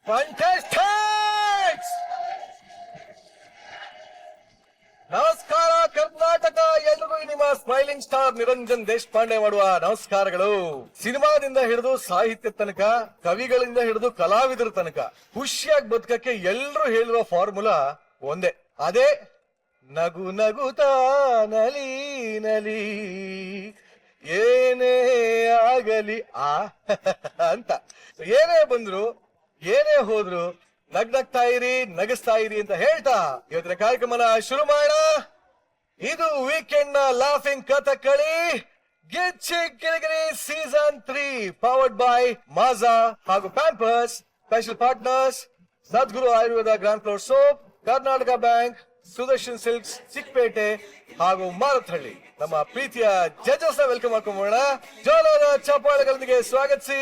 Contestants! ನಮಸ್ಕಾರ ಕರ್ನಾಟಕ, ಎಲ್ರಿಗೂ ನಿಮ್ಮ ಸ್ಮೈಲಿಂಗ್ ಸ್ಟಾರ್ ನಿರಂಜನ್ ದೇಶಪಾಂಡೆ ಮಾಡುವ ನಮಸ್ಕಾರಗಳು. ಸಿನಿಮಾದಿಂದ ಹಿಡಿದು ಸಾಹಿತ್ಯ ತನಕ, ಕವಿಗಳಿಂದ ಹಿಡಿದು ಕಲಾವಿದರ ತನಕ ಖುಷಿಯಾಗಿ ಬದುಕಕ್ಕೆ ಎಲ್ರು ಹೇಳಿರೋ ಫಾರ್ಮುಲಾ ಒಂದೇ, ಅದೇ ನಗು ನಗುತ್ತಾ ನಲಿ ನಲಿ ಏನೇ ಆಗಲಿ ಅಂತ. ಏನೇ ಬಂದ್ರು ಏನೇ ಹೋದ್ರು ನಗ್ನಗ್ತಾ ಇರಿ, ನಗಿಸ್ತಾ ಇರಿ ಅಂತ ಹೇಳ್ತಾ ಇವತ್ತಿನ ಕಾರ್ಯಕ್ರಮನ ಶುರು ಮಾಡೋಣ. ಇದು ವೀಕೆಂಡ್ ನ laughing Kathakali Gicchi Giligili season 3 powered by Maaza ಹಾಗೂ Pampers. Special partners Sadguru Ayurveda grand floor soap, Karnataka bank, Sudarshan silks Chickpet ಹಾಗೂ ಮಾರತ್ಹಳ್ಳಿ. ನಮ್ಮ ಪ್ರೀತಿಯ ಜಡ್ಜಸ್ ನ ವೆಲ್ಕಮ್ ಮಾಡ್ಕೊಂಬೋಣ. ಜೋರಾದ ಚಪ್ಪಾಳೆಗಳೊಂದಿಗೆ ಸ್ವಾಗತಿಸಿ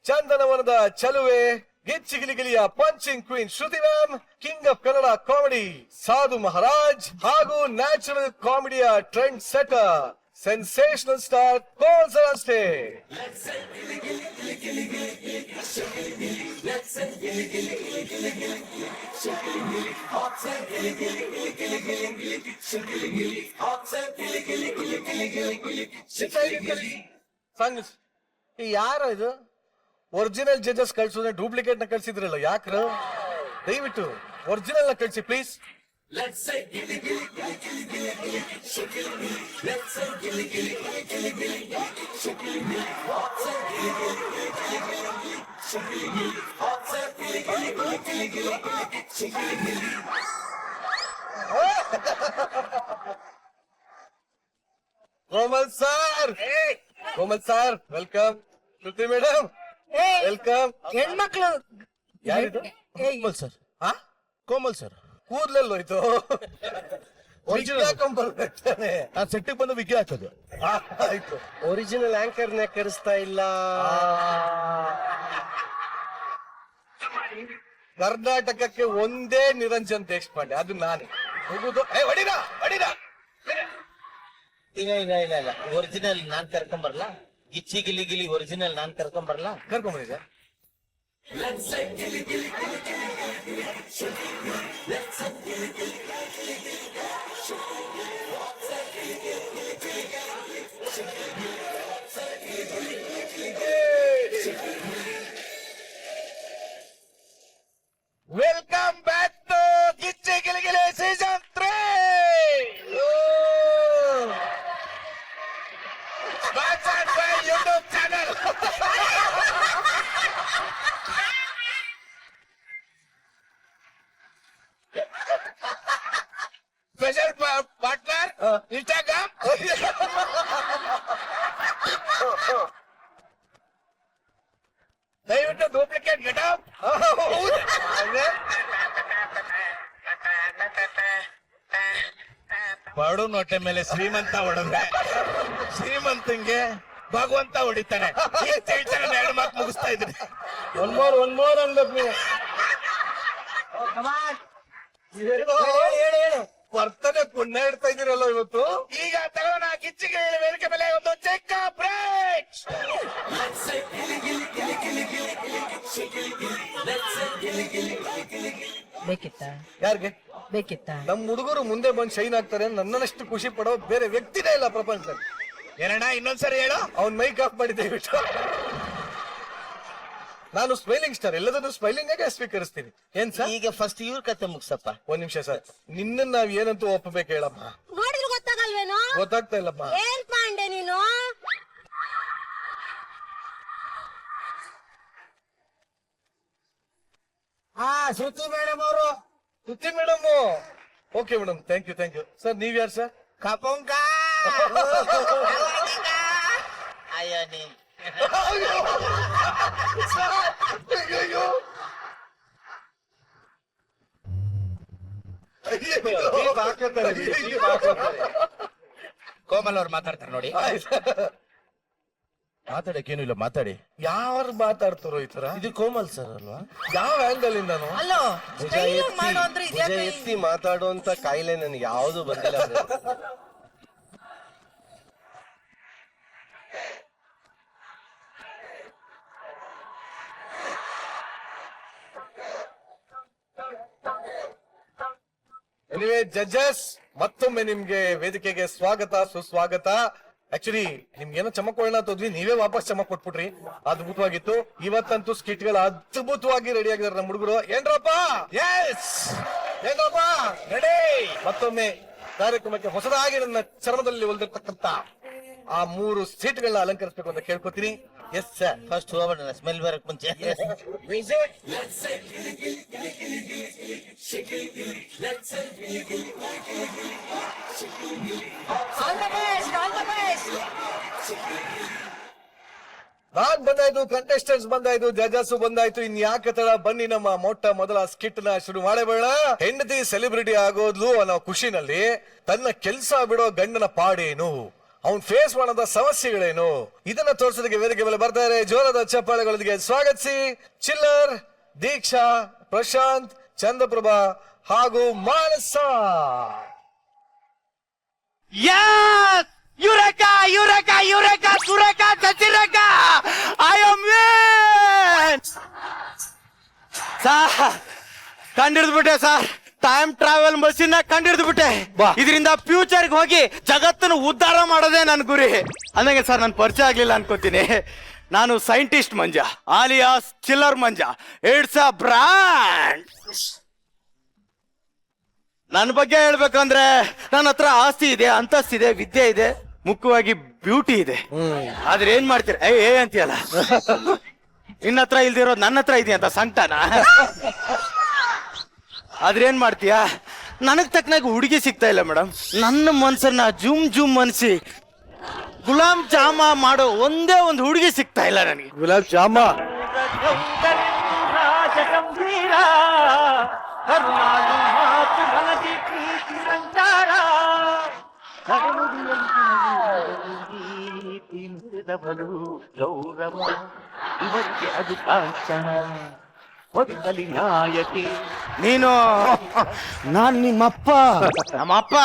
ಚಂದನವನದ ಚಲುವೆ, ಗಿಚ್ಚಿಗಿಲಿಗಿಲಿಯ punching queen Shruti ma'am, king of Kannada comedy Sadhu Maharaj ಹಾಗೂ ನ್ಯಾಚುರಲ್ ಕಾಮಿಡಿಯ trendsetter sensational star Komal sir ಅಷ್ಟೇ. ಯಾರ ಇದು ಒರಿಜಿನಲ್ ಜಡ್ಜಸ್ ಕಳ್ಸೋದ್ರೆ ಡೂಪ್ಲಿಕೇಟ್ ನ ಕಳ್ಸಿದ್ರಲ್ಲ, ಯಾಕ್ರ? ದಯವಿಟ್ಟು ಒರಿಜಿನಲ್ ನ ಕಳ್ಸಿ please. Komal sir, Komal sir welcome. Shruti madam welcome. ಹೆಣ್ಮಕ್ಳು ಯಾರಿದು? ಕೋಮಲ್ ಸರ್. ಕೋಮಲ್ ಸರ್ ಕೂದ್ಲಲ್ಲೋಯ್ತು. ಬರ್ಬೇಕಾನೆ ನಾನ್ ಸೆಟ್ಟಿಗೆ ಬಂದು ವಿಗ್ಗಿ ಹಾಕೋದು. ಆಯ್ತು. ಒರಿಜಿನಲ್ ಆಂಕರ್ ನ ಕರೆಸ್ತಾ ಇಲ್ಲ. ಕರ್ನಾಟಕಕ್ಕೆ ಒಂದೇ ನಿರಂಜನ್ ದೇಶಪಾಂಡೆ, ಅದು ನಾನೇ. ಹೋಗುದು ಹೊಡಿರಾ ಹೊಡಿರಾ. ಇಲ್ಲ ಇಲ್ಲ ಇಲ್ಲ ಇಲ್ಲ, ಒರಿಜಿನಲ್ ನಾನ್ ಕರ್ಕೊಂಬರ್ಲ. ಗಿಚ್ಚಿ ಗಿಲಿ ಗಿಲಿ ಒರಿಜಿನಲ್ ನಾನ್ ಕರ್ಕೊಂಬರ್ಲ. ಕರ್ಕೊಂಬಂದಿದ್ದೆ. Welcome back to Gicchi Giligili season 3. YouTube channel. Special partner Instagram. ದಯವಿಟ್ಟು ಡೂಪ್ಲಿಕೇಟ್ ಗೆಟಪ್. ಬಡು ನೋಟೆ ಮೇಲೆ ಶ್ರೀಮಂತ ಹೊಡೆದ್ರೆ ಶ್ರೀಮಂತಂಗೆ ಭಗವಂತ ಹೊಡಿತಾನೆ. ಎರಡು ಮಾತು ಮುಗಿಸ್ತಾ ಇದ್ರಿ. ಒನ್ ಮೋರ್ ಅನ್ಬೇಕು ನೀವು. ಬರ್ತನೆ ಪುಣ್ಯ ಇಡ್ತಾ ಇದೀರಲ್ಲ ಇವತ್ತು. ಈಗ ತಗೋಣ ಗಿಚ್ಚಿಗೆ ವೇದಿಕೆ ಮೇಲೆ ಒಂದು ಚಿಕ್ಕ ಬ್ರೇಕ್. ಬೇಕಿತ್ತ ಯಾರಿಗೆ ಬೇಕಿತ್ತ? ನಮ್ ಹುಡುಗರು ಮುಂದೆ ಬಂದು ಶೈನ್ ಆಗ್ತಾರೆ. ನನ್ನಷ್ಟು ಖುಷಿ ಪಡೋ ಬೇರೆ ವ್ಯಕ್ತಿನೇ ಇಲ್ಲ ಪ್ರಪಂಚದಲ್ಲಿ. ಏನಣ್ಣ ಇನ್ನೊಂದ್ಸರಿ ಹೇಳು. ಅವ್ನ್ ಮೈಕ್ ಆಫ್ ಮಾಡಿ ದಯವಿಟ್ಟು. ನಾನು ಸ್ಮೈಲಿಂಗ್ ಸ್ಟಾರ್, ಎಲ್ಲದನ್ನು ಸ್ಮೈಲಿಂಗ್ ಆಗಿ ಸ್ವೀಕರಿಸ್ತೀನಿ. ಏನ್ ಸರ್? ಈಗ ಫಸ್ಟ್ ಇವ್ರ ಕತೆ ಮುಗ್ಸಪ್ಪ. ಒಂದ್ ನಿಮಿಷ ಸರ್, ನಿನ್ನ ನಾವ್ ಏನಂತೂ ಒಪ್ಪಬೇಕು ಹೇಳಮ್ಮ. ನೋಡಿದ್ರು ಗೊತ್ತಾಗಲ್ವೇನೋ? ಗೊತ್ತಾಗ್ತಾ ಇಲ್ಲಮ್ಮ. ಏನ್ ಪಾಂಡೆ ನೀನು? ಶ್ರುತಿ ಮೇಡಮ್ ಅವರು. Shruti madam. Okay madam, thank you sir. ನೀವ್ ಯಾರು ಸರ್? ಕಪಂಕ ಅಯ್ಯೋ ನೀ ಕೋಮಲ್ ಅವ್ರು ಮಾತಾಡ್ತಾರೆ ನೋಡಿ. ಮಾತಾಡಕ್ಕೇನು ಇಲ್ಲ, ಮಾತಾಡಿ. ಯಾರು ಮಾತಾಡ್ತಾರೋ ಈ ತರ? ಇದು ಕೋಮಲ್ ಸರ್ ಅಲ್ವಾ? ಯಾವ ಆಂಗಲ್ ಇಂದಾನು? ಅಲ್ಲೋ ಭುಜ ಎತ್ತಿ ಮಾತಾಡುವಂತ ಕಾಯಿಲೆ ನನಗೆ ಯಾವ್ದು ಬಂದಿಲ್ಲ. ಎನಿವೇ ಜಡ್ಜಸ್, ಮತ್ತೊಮ್ಮೆ ನಿಮ್ಗೆ ವೇದಿಕೆಗೆ ಸ್ವಾಗತ, ಸುಸ್ವಾಗತ. ಆಕ್ಚುಲಿ ನಿಮ್ಗೇನೋ ಚಮಕ್ ಕೊಡೋಣ ಅಂತ ಹೋದ್ವಿ, ನೀವೇ ವಾಪಸ್ ಚಮಕ್ ಕೊಟ್ಬಿಟ್ರಿ. ಅದ್ಭುತವಾಗಿತ್ತು. ಇವತ್ತಂತೂ ಸ್ಕಿಟ್ ಗಳು ಅದ್ಭುತವಾಗಿ ರೆಡಿ ಆಗಿದ್ದಾರೆ ನಮ್ಮ ಹುಡುಗರು. ಏನ್ರಪ್ಪ? ಎಸ್ ಏನ್ರಪ್ಪ? ರೆಡಿ. ಮತ್ತೊಮ್ಮೆ ಕಾರ್ಯಕ್ರಮಕ್ಕೆ ಹೊಸದಾಗಿ ನನ್ನ ಚರ್ಮದಲ್ಲಿ ಹೊಲಿದಿರ್ತಕ್ಕಂತ ಆ 3 ಸೀಟ್ಗಳನ್ನ ಅಲಂಕರಿಸಬೇಕು ಅಂತ ಕೇಳ್ಕೊತೀನಿ. Yes sir. ಫಸ್ಟ್ ಹೋಗೋಣ, ಸ್ಮೆಲ್ ಬರಕ್ ಮುಂಚೆ. ನಾನ್ ಬಂದಾಯ್ತು, ಕಂಟೆಸ್ಟೆಂಟ್ಸ್ ಬಂದಾಯ್ತು, ಜಜಸ್ ಬಂದಾಯ್ತು. ಇನ್ ಯಾಕೆ ತಡ, ಬನ್ನಿ ನಮ್ಮ ಮೊದಲ ಸ್ಕಿಟ್ ನ ಶುರು ಮಾಡಬೇಡ. ಹೆಂಡತಿ ಸೆಲೆಬ್ರಿಟಿ ಆಗೋದ್ಲು ಅನ್ನೋ ಖುಷಿನಲ್ಲಿ ತನ್ನ ಕೆಲಸ ಬಿಡೋ ಗಂಡನ ಪಾಡೇನು, ಅವ್ನ್ ಫೇಸ್ ಮಾಡದ ಸಮಸ್ಯೆಗಳೇನು, ಇದನ್ನ ತೋರಿಸೋದಕ್ಕೆ ವೇದಿಕೆ ಮೇಲೆ ಬರ್ತಾರೆ. ಜೋರದ ಚಪ್ಪಾಳೆಗಳೊಂದಿಗೆ ಸ್ವಾಗತಿಸಿ ಚಿಲ್ಲರ್, ದೀಕ್ಷಾ, ಪ್ರಶಾಂತ್, ಚಂದ್ರಪ್ರಭಾ ಹಾಗೂ Manasa. Yes! Eureka! Eureka! Eureka! Sureka! Chachireka! I am win! Sir, ಕಂಡಿಡ್ದು ಬಿಟ್ಟೆ ಸರ್. ಟೈಮ್ ಟ್ರಾವೆಲ್ ಮಷೀನ್ ಕಂಡಿಡ್ದು ಬಿಟ್ಟೆ. ಇದರಿಂದ ಫ್ಯೂಚರ್ಗೆ ಹೋಗಿ ಜಗತ್ತನ್ನು ಉದ್ಧಾರ ಮಾಡೋದೇ ನನ್ನ ಗುರಿ. ಅಂದಂಗೆ ಸರ್, ನಾನು ಪರಿಚಯ ಆಗ್ಲಿಲ್ಲ ಅನ್ಕೋತೀನಿ. ನಾನು ಸೈಂಟಿಸ್ಟ್ ಮಂಜ, ಆಲಿಯಾಸ್ ಚಿಲ್ಲರ್ ಮಂಜ. It's a brand. ನನ್ನ ಬಗ್ಗೆ ಹೇಳ್ಬೇಕಂದ್ರೆ ನನ್ನ ಹತ್ರ ಆಸ್ತಿ ಇದೆ, ಅಂತಸ್ತಿದೆ, ವಿದ್ಯೆ ಇದೆ, ಮುಖ್ಯವಾಗಿ ಬ್ಯೂಟಿ ಇದೆ. ಆದ್ರೆ ಏನ್ ಮಾಡ್ತೀರ ಏ ಅಂತೀಯಲ್ಲ, ನಿನ್ನ ಹತ್ರ ಇಲ್ದಿರೋದು ನನ್ನ ಹತ್ರ ಇದೆ ಅಂತ ಸಂಕಟನ. ಆದ್ರೆ ಏನ್ ಮಾಡ್ತೀಯ, ನನಗ್ ತಕ್ಕನಾಗ ಹುಡುಗಿ ಸಿಗ್ತಾ ಇಲ್ಲ ಮೇಡಮ್. ನನ್ನ ಮನ್ಸನ್ನ ಜೂಮ್ ಅನ್ಸಿ ಗುಲಾಬ್ ಜಾಮ ಮಾಡೋ ಒಂದೇ ಒಂದು ಹುಡುಗಿ ಸಿಗ್ತಾ ಇಲ್ಲ ನನಗೆ. ಗುಲಾಬ್ ಜಾಮ ನೀನು ನಾನ್ ನಿಮ್ಮಪ್ಪ. ನಮ್ಮಪ್ಪ.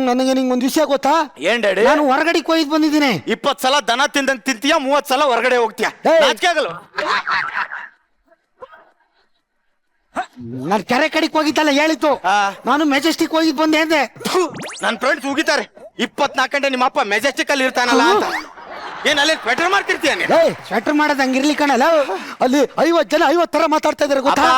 ನನಗೆ ನಿಂಗೊಂದು ವಿಷಯ ಗೊತ್ತಾ? ಏನ್ ಡ್ಯಾಡಿ? ನಾನು ಹೊರಗಡೆ ಕೊಯ್ದು ಬಂದಿದ್ದೀನಿ. 20 ಸಲ ದನ ತಿಂದಂಗ್ ತಿಂತೀಯ, 30 ಸಲ ಹೊರಗಡೆ ಹೋಗ್ತೀಯ. ಏಯ್! ನಾಚಿಕೆ ಆಗಲ್ಲ? ನಾನು ಕೆರೆ ಕಡೆಗೆ ಹೋಗಿದ್ದಲ್ಲ ಹೇಳಿತ್ತು. ನಾನು ಮೆಜೆಸ್ಟಿಕ್ ಹೋಗಿದ್ ಬಂದೆ ಅಂದೆ. ನನ್ನ ಫ್ರೆಂಡ್ಸ್ ಉಗಿತಾರೆ 24 ಗಂಟೆ ನಿಮ್ಮ ಅಪ್ಪ ಮೆಜೆಸ್ಟಿಕ್ ಅಲ್ಲಿ ಇರ್ತಾನಲ್ಲ ಅಂತ. ಏನ್ ಅಲ್ಲಿ ಸ್ವೆಟರ್ ಮಾಡ್ತಿರ್ತೀಯ ನೀನು? ಸ್ವೆಟರ್ ಮಾಡೋದ್ ಹಂಗಿರ್ಲಿ ಕಣಲ್ಲ. ಅಲ್ಲಿ 50 ಜನ 50 ತರ ಮಾತಾಡ್ತಾ ಇದಾರೆ ಗೊತ್ತಾ?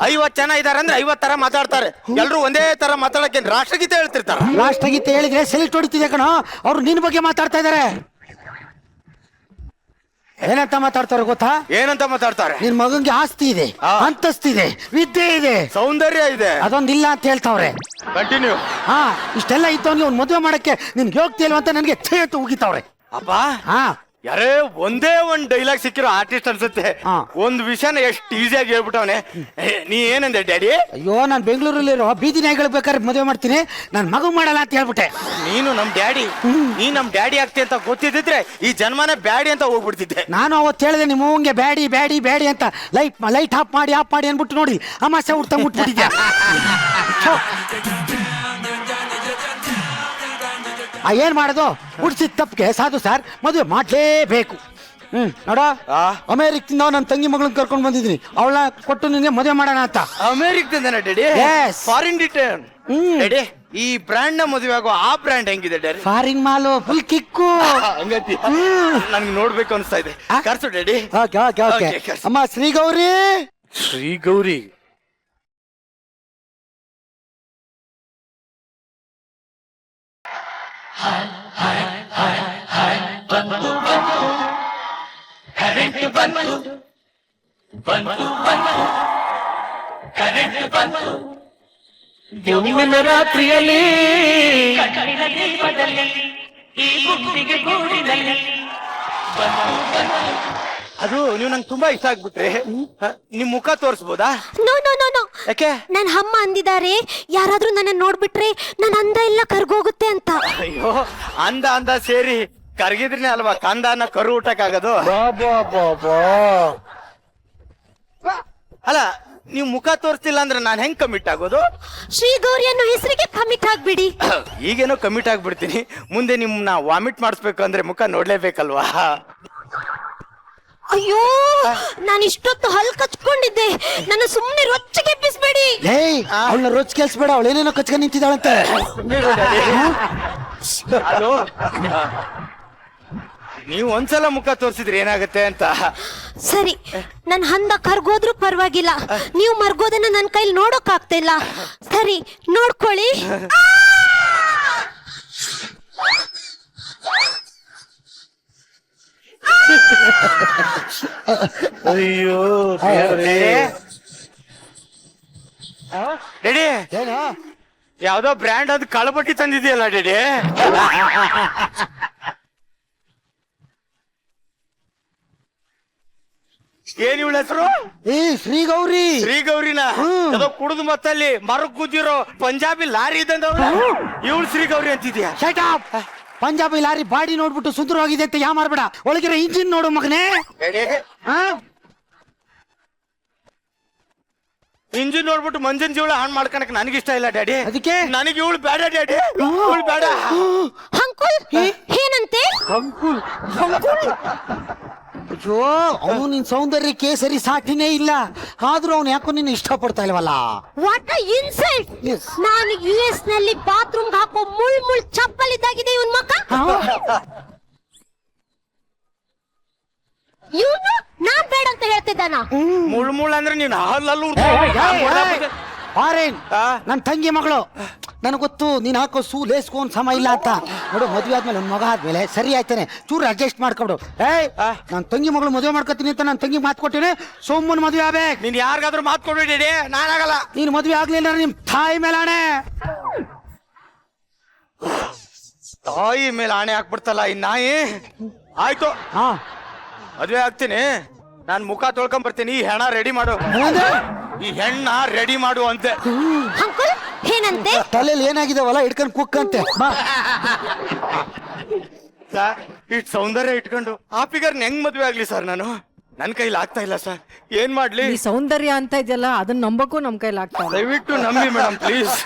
50 ಜನ ಇದಾರೆ ಅಂದ್ರೆ 50 ತರ ಮಾತಾಡ್ತಾರೆ. ಎಲ್ರು ಒಂದೇ ತರ ಮಾತಾಡಕ್ಕೆ ರಾಷ್ಟ್ರಗೀತೆ ಹೇಳ್ತಿರ್ತಾರ. ರಾಷ್ಟ್ರಗೀತೆ ಹೇಳಿದ್ರೆ ಸೆಲೆಕ್ಟ್ ಹೊಡಿತಿದೆ ಕಣ. ಅವ್ರು ನಿನ್ ಬಗ್ಗೆ ಮಾತಾಡ್ತಾ ಇದಾರೆ. ಏನಂತ ಮಾತಾಡ್ತಾರೆ ಗೊತ್ತಾ? ಏನಂತ ಮಾತಾಡ್ತಾರೆ? ನಿನ್ ಮಗಂಗೆ ಆಸ್ತಿ ಇದೆ, ಅಂತಸ್ತಿದೆ, ವಿದ್ಯೆ ಇದೆ, ಸೌಂದರ್ಯ ಇದೆ, ಅದೊಂದಿಲ್ಲ ಅಂತ ಹೇಳ್ತಾವ್ರೆ. ಕಂಟಿನ್ಯೂ. ಇಷ್ಟೆಲ್ಲ ಇದ್ದವನ್ಗೆ ಅವ್ನು ಮದುವೆ ಮಾಡಕ್ಕೆ ನಿನ್ಗೆ ಯೋಗ್ತಿ ಇಲ್ವ ಅಂತ ನನ್ಗೆ ಅಂತ ಉಗಿತಾವ್ರೆ. ಅಪ್ಪ, ಯಾರೇ ಒಂದೇ ಒಂದ್ ಡೈಲಾಗ್ ಸಿಕ್ಕಿರೋ ಆರ್ಟಿಸ್ಟ್ ಅನ್ಸುತ್ತೆ. ಒಂದ್ ವಿಷಯನ ಎಷ್ಟು ಈಸಿಯಾಗಿ ಹೇಳ್ಬಿಟ್ಟವನೆ. ನೀ ಏನಂದೆ ಡ್ಯಾಡಿ? ಅಯ್ಯೋ, ನಾನ್ ಬೆಂಗಳೂರಲ್ಲಿರೋ ಬೀದಿ ನಾಯಿಗಳು ಬೇಕಾದ್ರೆ ಮದುವೆ ಮಾಡ್ತೀನಿ, ನನ್ ಮಗು ಮಾಡಲ್ಲ ಅಂತ ಹೇಳ್ಬಿಟ್ಟೆ. ನೀನು ನಮ್ ಡ್ಯಾಡಿ, ನೀ ನಮ್ ಡ್ಯಾಡಿ ಆಗ್ತಿ ಅಂತ ಗೊತ್ತಿದ್ರೆ ಈ ಜನ್ಮನೇ ಬ್ಯಾಡಿ ಅಂತ ಹೋಗ್ಬಿಡ್ತಿದ್ದೆ. ನಾನು ಅವತ್ತು ಹೇಳಿದೆ ನಿಮ್ಮ ಅವ್ಗೆ ಬ್ಯಾಡಿ ಬ್ಯಾಡಿ ಬ್ಯಾಡಿ ಅಂತ. ಲೈಟ್ ಆಫ್ ಮಾಡಿ ಅನ್ಬಿಟ್ಟು ನೋಡಿ ಅಮಾಸೆ ಹುಡ್ತಾ ಮುಟ್ಬಿಟ್ಟಿದ್ಯಾ. ಏನ್ ಮಾಡೋದು? ಹುಡ್ಸಿದ ತಪ್ಪಿಗೆ ಸಾಧು ಸರ್ ಮದುವೆ ಮಾಡ್ಲೇಬೇಕು. ನೋಡ, ಅಮೇರಿಕದಿಂದ ನನ್ನ ತಂಗಿ ಮಗಳನ್ನ ಕರ್ಕೊಂಡು ಬಂದಿದ್ದೀನಿ. ಅವಳ ಕೊಟ್ಟು ನಿನ್ಗೆ ಮದುವೆ ಮಾಡೋಣ ಅಂತ. ಅಮೇರಿಕದಿಂದ ಡ್ಯಾಡಿ? Foreign return. ಡ್ಯಾಡಿ, ಈ ಬ್ರ್ಯಾಂಡ್ ನ ಮದುವೆ ಆಗೋ ಆ ಬ್ರ್ಯಾಂಡ್ ಹೆಂಗಿದೆ ಡ್ಯಾಡಿ? ಫಾರಿನ್ ಮಾಲು ಫುಲ್ ಕಿಕ್ಕು. ನನ್ಗೆ ನೋಡ್ಬೇಕು ಅನ್ಸ್ತಾ ಇದೆ. ಕರ್ಸು ಡ್ಯಾಡಿ. ಅಮ್ಮ ಶ್ರೀಗೌರಿ. ಶ್ರೀಗೌರಿ ರಾತ್ರಿಯಲ್ಲಿ ಈ ಗುಂಡಿಗೆ ಗೂಡಿನಲ್ಲಿ ಅದು ನೀವು ನಂಗೆ ತುಂಬಾ ಇಷ್ಟ ಆಗ್ಬಿಟ್ರೆ ನಿಮ್ ಮುಖ ತೋರಿಸ್ಬೋದಾ? No no no no. ಯಾಕೆ? ನನ್ನ ಅಮ್ಮ ಅಂದಿದ್ದಾರೆ, ಯಾರಾದ್ರೂ ನನ್ನ ನೋಡ್ಬಿಟ್ರೆ ನನ್ನ ಅಂದ ಎಲ್ಲ ಕರ್ಗೋಗುತ್ತೆ ಅಂತ. ಅಯ್ಯೋ, ಅಂದ ಸೇರಿ ಕರ್ಗಿದ್ರೇನೆ ಅಲ್ವಾ ಕಂದನ ಕರು ಊಟಕ್ಕಾಗದು. ಅಲ್ಲ, ನೀವು ಮುಖ ತೋರಿಸ್ತಿಲ್ಲ ಅಂದ್ರೆ ನಾನು ಹೆಂಗ್ ಕಮಿಟ್ ಆಗೋದು? ಶ್ರೀಗೌರಿ ಅನ್ನೋ ಹೆಸರಿಗೆ ಕಮಿಟ್ ಆಗ್ಬಿಡಿ. ಈಗೇನೋ ಕಮಿಟ್ ಆಗ್ಬಿಡ್ತೀನಿ, ಮುಂದೆ ನಿಮ್ನ ವಾಮಿಟ್ ಮಾಡಿಸ್ಬೇಕು ಅಂದ್ರೆ ಮುಖ ನೋಡ್ಲೇಬೇಕಲ್ವಾ? ಅಯ್ಯೋ ನಾನು ಇಷ್ಟೊತ್ತು ಹಲ್ ಕಚ್ಕೊಂಡಿದ್ದೆ, ನನ್ನ ಸುಮ್ಮನೆ ರೊಚ್ಚಿಗೆ ಎಬ್ಬಿಸ್ಬೇಡಿ. ಏಯ್ ಅವಳನ್ನ ರೋಚ್ ಕೆಲ್ಸಬೇಡ, ಅವಳು ಏನೇನೋ ಕಚ್ಕೊಂಡ್ ನಿಂತಿದ್ದಾಳಂತೆ. ಅದು ನೀವು ಒಂದ್ಸಲ ಮುಖ ತೋರಿಸಿದ್ರಿ ಏನಾಗುತ್ತೆ ಅಂತ. ಸರಿ, ನನ್ ಹಂದ ಕರ್ಗೋದ್ರೂ ಪರವಾಗಿಲ್ಲ, ನೀವು ಮರ್ಗೋದನ್ನ ನನ್ನ ಕೈಲಿ ನೋಡೋಕ್ ಆಗ್ತಾ ಇಲ್ಲ. ಸರಿ ನೋಡ್ಕೊಳ್ಳಿ. ಅಯ್ಯೋ ಡೆಡಿ, ಏನು ಯಾವ್ದೋ ಬ್ರ್ಯಾಂಡ್ ಅದು ಕಳಪಟ್ಟಿ ತಂದಿದೆಯಲ್ಲ ಡೆಡಿ. ಏನ್ ಇವಳ ಹೆಸರು? ಏ ಶ್ರೀ ಗೌರಿ. ಶ್ರೀ ಗೌರಿನ ಅದೋ ಕುಡಿದು ಮತ್ತಲ್ಲಿ ಮರಕ್ ಕೂತಿರೋ ಪಂಜಾಬಿ ಲಾರಿ ಇದ್ದಂದವ್ರು ಇವಳು ಶ್ರೀ ಗೌರಿ ಅಂತಿದ್ಯಾ? Shut up! Punjabi lorry body ನೋಡ್ಬಿಟ್ಟು ಸುಂದರವಾಗಿದೆ ಅಂತ ಯಾ ಮಾರ್ಬೇಡ, ಒಳಗಿರೋ ಇಂಜಿನ್ ನೋಡು ಮಗನೇ. ಇಂಜಿನ್ ನೋಡ್ಬಿಟ್ಟು ಮಂಜನ್ ಜೀವಳ ಹಾಳು ಮಾಡ್ಕೊಳಕ್ ನನಗಿಷ್ಟ ಇಲ್ಲ ಡ್ಯಾಡಿ. ಅದಕ್ಕೆ ನನಗೆ ಇವಳು ಬೇಡ ಡ್ಯಾಡಿ, ಇವಳು ಬೇಡ. ಅಂಕುಲ್ ಏನಂತೆ? ಅಯ್ಯೋ ಅವನು ನಿನ್ ಸೌಂದರ್ಯಕ್ಕೆ ಸರಿ ಸಾಟಿನೇ ಇಲ್ಲ, ಆದ್ರೂ ಅವನು ಯಾಕೋ ನಿನ್ನ ಇಷ್ಟಪಡ್ತಾ ಇಲ್ವಲ್ಲ. What a insult! Yes. ನಾನು US ನಲ್ಲಿ ಬಾತ್ರೂಮ್ ಹಾಕೋ ಮುಳ್ ಚಪ್ಪಲ್ ಇದ್ದಾಗಿದೆ ಇವನ್ ಮಕ್ಕ. ಇವನು ನಾನ್ ಬೇಡ ಅಂತ ಹೇಳ್ತಿದ್ದಾನ. ಮುಳ್ ಅಂದ್ರೆ ನೀನು ಹಲ್ಲಲ್ಲೂ ಆರೇನ್ ನನ್ ತಂಗಿ ಮಗಳು, ನನಗೆ ಗೊತ್ತು ನೀನ್ ಹಾಕೋ ಸೂ ಲೇಸ್ಕೊಂಡ್ ಸಮ ಇಲ್ಲ ಅಂತ. ನೋಡು ಮದ್ವೆ ಆದ್ಮೇಲೆ ಒಂದ್ ಮಗ ಆದ್ಮೇಲೆ ಸರಿ ಆಯ್ತಾನೆ, ಚೂರು ಅಡ್ಜಸ್ಟ್ ಮಾಡ್ಕೊಡು. ಏಯ್ ನನ್ ತಂಗಿ ಮಗಳು ಮದುವೆ ಮಾಡ್ಕೊತೀನಿ ಅಂತ ನನ್ ತಂಗಿ ಮಾತು ಕೊಟ್ಟಿನಿ, ಸೋಮನ್ ಮದ್ವೆ ಆಗ್ಬೇಕು. ನೀನ್ ಯಾರಿಗಾದ್ರೂ ಮಾತು ಕೊಡು ಡ್ಯಾಡಿ, ನಾನಾಗಲ್ಲ. ನೀನ್ ಮದ್ವೆ ಆಗ್ಲಿಲ್ಲ ನಿಮ್ ತಾಯಿ ಮೇಲೆ ಆಣೆ. ತಾಯಿ ಮೇಲೆ ಆಣೆ ಹಾಕ್ಬಿಡ್ತಲ್ಲ ಈ ನಾಯಿ. ಆಯ್ತು ಹಾ ಮದ್ವೆ ಆಗ್ತೀನಿ, ನಾನ್ ಮುಖ ತೊಳ್ಕೊಂಡ್ ಬರ್ತೀನಿ. ಈ ಹೆಣ ರೆಡಿ ಮಾಡು, ಈ ಹೆಣ್ಣ ರೆಡಿ ಮಾಡು ಅಂತೆ. ಅಂಕುಲ್ ಏನಂತೆ? ತಲೆಯಲ್ಲಿ ಏನಾಗಿದಾವಲ್ಲ ಇಟ್ಕೊಂಡ್ ಕುಕ್ಕಂತೆ. ಬಾ ಸರ್, ಇಟ್ ಸೌಂದರ್ಯ ಇಟ್ಕೊಂಡು ಆ ಫಿಗರ್ ಹೆಂಗ್ ಮದ್ವೆ ಆಗ್ಲಿ ಸರ್? ನಾನು ನನ್ ಕೈಲಿ ಆಗ್ತಾ ಇಲ್ಲ ಸರ್, ಏನ್ ಮಾಡ್ಲಿ? ಈ ಸೌಂದರ್ಯ ಅಂತ ಇದೆಯಲ್ಲ ಅದನ್ನ ನಂಬಕ್ಕೂ ನಮ್ ಕೈಲಿ ಆಗ್ತಾ ಇಲ್ಲ. ದಯವಿಟ್ಟು ನಂಬಿ ಮೇಡಮ್ ಪ್ಲೀಸ್.